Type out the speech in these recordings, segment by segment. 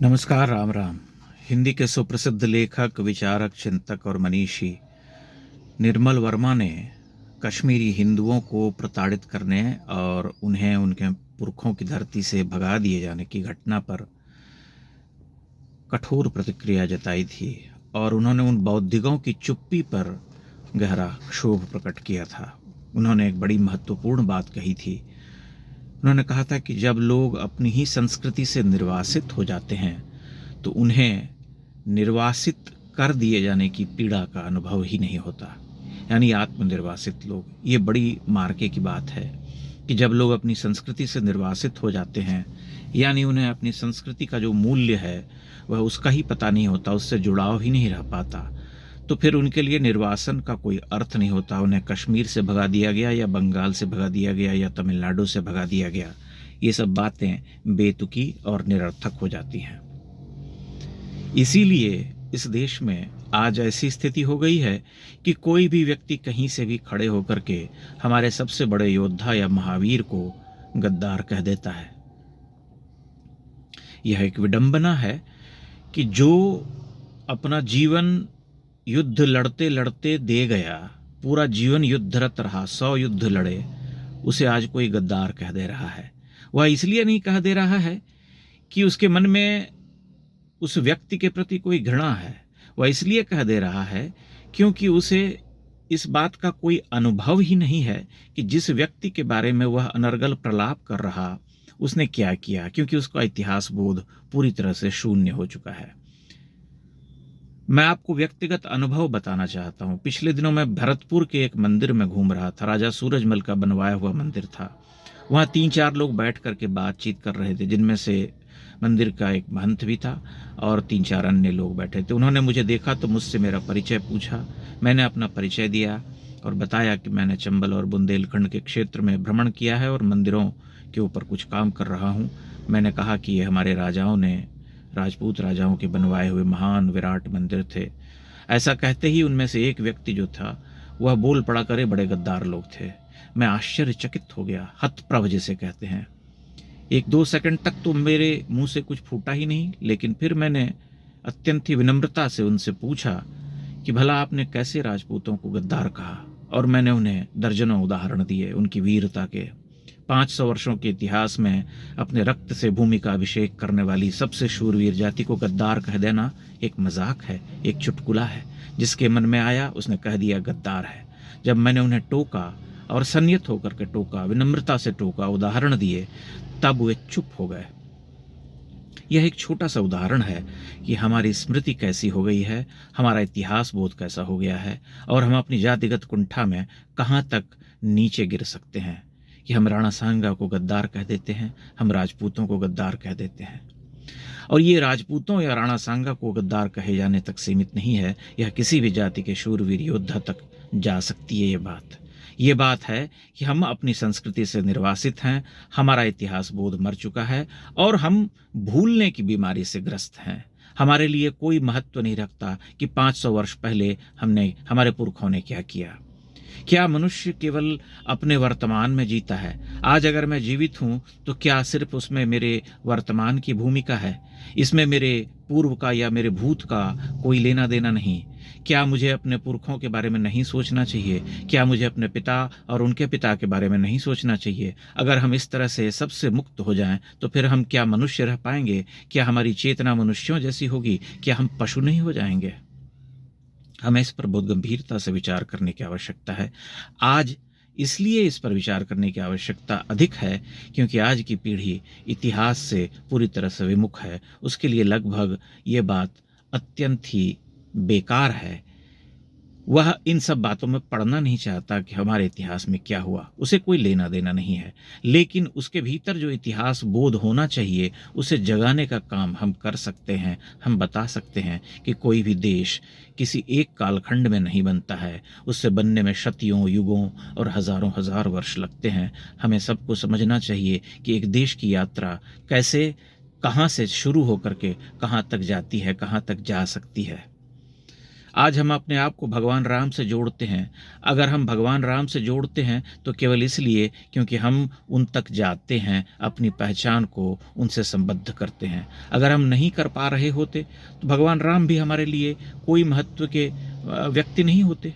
नमस्कार, राम राम। हिंदी के सुप्रसिद्ध लेखक, विचारक, चिंतक और मनीषी निर्मल वर्मा ने कश्मीरी हिंदुओं को प्रताड़ित करने और उन्हें उनके पुरखों की धरती से भगा दिए जाने की घटना पर कठोर प्रतिक्रिया जताई थी और उन्होंने उन बौद्धिकों की चुप्पी पर गहरा क्षोभ प्रकट किया था। उन्होंने एक बड़ी महत्वपूर्ण बात कही थी। उन्होंने कहा था कि जब लोग अपनी ही संस्कृति से निर्वासित हो जाते हैं तो उन्हें निर्वासित कर दिए जाने की पीड़ा का अनुभव ही नहीं होता, यानी आत्मनिर्वासित लोग। ये बड़ी मार्के की बात है कि जब लोग अपनी संस्कृति से निर्वासित हो जाते हैं, यानी उन्हें अपनी संस्कृति का जो मूल्य है वह उसका ही पता नहीं होता, उससे जुड़ाव ही नहीं रह पाता, तो फिर उनके लिए निर्वासन का कोई अर्थ नहीं होता। उन्हें कश्मीर से भगा दिया गया या बंगाल से भगा दिया गया या तमिलनाडु से भगा दिया गया, ये सब बातें बेतुकी और निरर्थक हो जाती हैं। इसीलिए इस देश में आज ऐसी स्थिति हो गई है कि कोई भी व्यक्ति कहीं से भी खड़े होकर के हमारे सबसे बड़े योद्धा या महावीर को गद्दार कह देता है। यह एक विडंबना है कि जो अपना जीवन युद्ध लड़ते लड़ते दे गया, पूरा जीवन युद्धरत रहा, 100 युद्ध लड़े, उसे आज कोई गद्दार कह दे रहा है। वह इसलिए नहीं कह दे रहा है कि उसके मन में उस व्यक्ति के प्रति कोई घृणा है, वह इसलिए कह दे रहा है क्योंकि उसे इस बात का कोई अनुभव ही नहीं है कि जिस व्यक्ति के बारे में वह अनर्गल प्रलाप कर रहा उसने क्या किया, क्योंकि उसका इतिहास बोध पूरी तरह से शून्य हो चुका है। मैं आपको व्यक्तिगत अनुभव बताना चाहता हूँ। पिछले दिनों मैं भरतपुर के एक मंदिर में घूम रहा था। राजा सूरजमल का बनवाया हुआ मंदिर था। वहाँ 3-4 लोग बैठ करके बातचीत कर रहे थे, जिनमें से मंदिर का एक महंत भी था और 3-4 अन्य लोग बैठे थे। उन्होंने मुझे देखा तो मुझसे मेरा परिचय पूछा। मैंने अपना परिचय दिया और बताया कि मैंने चंबल और बुंदेलखंड के क्षेत्र में भ्रमण किया है और मंदिरों के ऊपर कुछ काम कर रहा हूँ। मैंने कहा कि ये हमारे राजाओं ने, राजपूत राजाओं के बनवाए हुए महान विराट मंदिर थे। ऐसा कहते ही उनमें से एक व्यक्ति जो था वह बोल पड़ा, करे बड़े गद्दार लोग थे। मैं आश्चर्यचकित हो गया, हतप्रभ जिसे कहते हैं। 1-2 सेकंड तक तो मेरे मुंह से कुछ फूटा ही नहीं, लेकिन फिर मैंने अत्यंत ही विनम्रता से उनसे पूछा कि भला आपने कैसे राजपूतों को गद्दार कहा, और मैंने उन्हें दर्जनों उदाहरण दिए उनकी वीरता के। 500 वर्षों के इतिहास में अपने रक्त से भूमि का अभिषेक करने वाली सबसे शूरवीर जाति को गद्दार कह देना एक मजाक है, एक चुटकुला है। जिसके मन में आया उसने कह दिया गद्दार है। जब मैंने उन्हें टोका और संयत होकर के टोका, विनम्रता से टोका, उदाहरण दिए, तब वे चुप हो गए। यह एक छोटा सा उदाहरण है कि हमारी स्मृति कैसी हो गई है, हमारा इतिहास बोध कैसा हो गया है और हम अपनी जातिगत कुंठा में कहाँ तक नीचे गिर सकते हैं कि हम राणा सांगा को गद्दार कह देते हैं, हम राजपूतों को गद्दार कह देते हैं। और ये राजपूतों या राणा सांगा को गद्दार कहे जाने तक सीमित नहीं है, यह किसी भी जाति के शूरवीर योद्धा तक जा सकती है। ये बात है कि हम अपनी संस्कृति से निर्वासित हैं, हमारा इतिहास बोध मर चुका है और हम भूलने की बीमारी से ग्रस्त हैं। हमारे लिए कोई महत्व नहीं रखता कि 500 वर्ष पहले हमारे पुरखों ने क्या किया। क्या मनुष्य केवल अपने वर्तमान में जीता है? आज अगर मैं जीवित हूँ तो क्या सिर्फ उसमें मेरे वर्तमान की भूमिका है? इसमें मेरे पूर्व का या मेरे भूत का कोई लेना देना नहीं? क्या मुझे अपने पुरखों के बारे में नहीं सोचना चाहिए? क्या मुझे अपने पिता और उनके पिता के बारे में नहीं सोचना चाहिए? अगर हम इस तरह से सबसे मुक्त हो जाएं तो फिर हम क्या मनुष्य रह पाएंगे? क्या हमारी चेतना मनुष्यों जैसी होगी? क्या हम पशु नहीं हो जाएंगे? हमें इस पर बहुत गंभीरता से विचार करने की आवश्यकता है। आज इसलिए इस पर विचार करने की आवश्यकता अधिक है क्योंकि आज की पीढ़ी इतिहास से पूरी तरह से विमुख है। उसके लिए लगभग ये बात अत्यंत ही बेकार है। वह इन सब बातों में पढ़ना नहीं चाहता कि हमारे इतिहास में क्या हुआ, उसे कोई लेना देना नहीं है। लेकिन उसके भीतर जो इतिहास बोध होना चाहिए उसे जगाने का काम हम कर सकते हैं। हम बता सकते हैं कि कोई भी देश किसी एक कालखंड में नहीं बनता है, उससे बनने में शतियों, युगों और हजारों हजार वर्ष लगते हैं। हमें सबको समझना चाहिए कि एक देश की यात्रा कैसे, कहाँ से शुरू होकर के कहाँ तक जाती है, कहाँ तक जा सकती है। आज हम अपने आप को भगवान राम से जोड़ते हैं। अगर हम भगवान राम से जोड़ते हैं तो केवल इसलिए क्योंकि हम उन तक जाते हैं, अपनी पहचान को उनसे संबद्ध करते हैं। अगर हम नहीं कर पा रहे होते तो भगवान राम भी हमारे लिए कोई महत्व के व्यक्ति नहीं होते,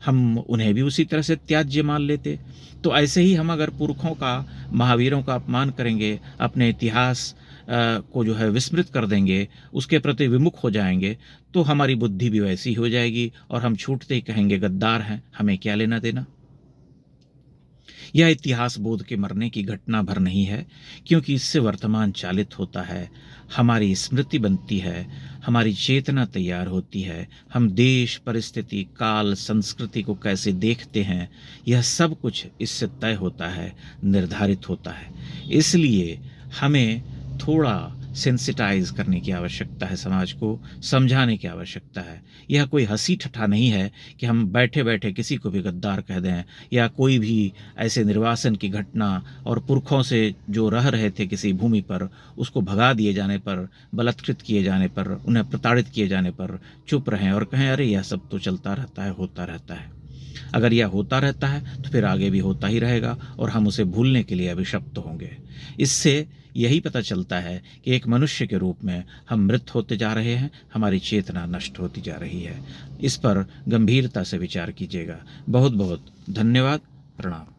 हम उन्हें भी उसी तरह से त्याज्य मान लेते। तो ऐसे ही हम अगर पुरखों का, महावीरों का अपमान करेंगे, अपने इतिहास को जो है विस्मृत कर देंगे, उसके प्रति विमुख हो जाएंगे, तो हमारी बुद्धि भी वैसी हो जाएगी और हम छूटते ही कहेंगे गद्दार हैं, हमें क्या लेना देना। यह इतिहास बोध के मरने की घटना भर नहीं है, क्योंकि इससे वर्तमान चालित होता है, हमारी स्मृति बनती है, हमारी चेतना तैयार होती है, हम देश, परिस्थिति, काल, संस्कृति को कैसे देखते हैं, यह सब कुछ इससे तय होता है, निर्धारित होता है। इसलिए हमें थोड़ा सेंसिटाइज करने की आवश्यकता है, समाज को समझाने की आवश्यकता है। यह कोई हंसी ठट्ठा नहीं है कि हम बैठे बैठे किसी को भी गद्दार कह दें, या कोई भी ऐसे निर्वासन की घटना और पुरखों से जो रह रहे थे किसी भूमि पर, उसको भगा दिए जाने पर, बलात्कृत किए जाने पर, उन्हें प्रताड़ित किए जाने पर चुप रहें और कहें अरे यह सब तो चलता रहता है, होता रहता है। अगर यह होता रहता है तो फिर आगे भी होता ही रहेगा और हम उसे भूलने के लिए अभिशप्त होंगे। इससे यही पता चलता है कि एक मनुष्य के रूप में हम मृत होते जा रहे हैं, हमारी चेतना नष्ट होती जा रही है। इस पर गंभीरता से विचार कीजिएगा। बहुत बहुत धन्यवाद। प्रणाम।